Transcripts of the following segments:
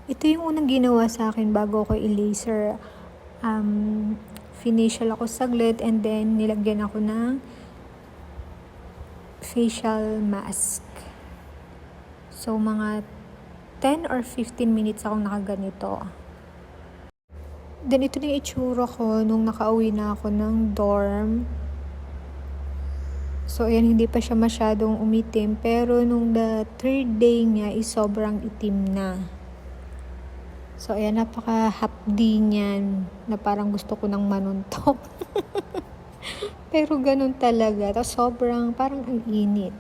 Ito yung unang ginawa sa akin bago ako i-laser. Finish ako saglit and then nilagyan ako ng facial mask. So, mga 10 or 15 minutes akong nakaganito. Then, ito na yung itsura ko nung nakauwi na ako ng dorm. So, ayan, hindi pa siya masyadong umitim. Pero, nung the third day niya is sobrang itim na. So, ayan, napaka-hapdi niyan na parang gusto ko nang manuntok. Pero, ganun talaga. Tapos, sobrang parang ang init.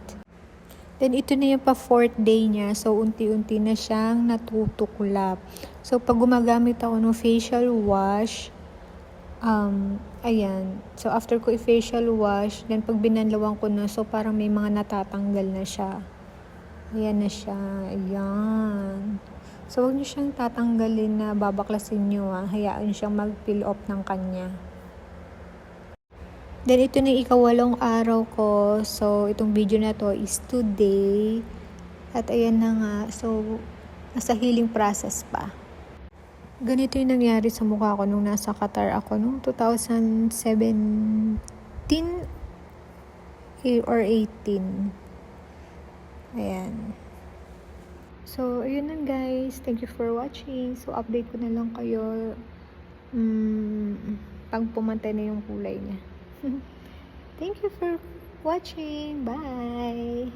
Then, ito na yung pa-4th day niya. So, unti-unti na siyang natutuklap. So, pag gumagamit ako ng facial wash, ayan. So, after ko i-facial wash, then pag binanlawan ko na, so, parang may mga natatanggal na siya. Ayan na siya. Ayan. So, huwag niyo siyang tatanggalin na babaklasin niyo, hayaan siyang mag-peel off ng kanya. Then, ito na yung ikawalong araw ko. So, itong video na to is today. At ayan na nga. So, nasa healing process pa. Ganito yung nangyari sa mukha ko nung nasa Qatar ako nung 2017 or 18. Ayan. So, ayun na guys. Thank you for watching. So, update ko na lang kayo pag pumantay na yung kulay niya. Thank you for watching. Bye!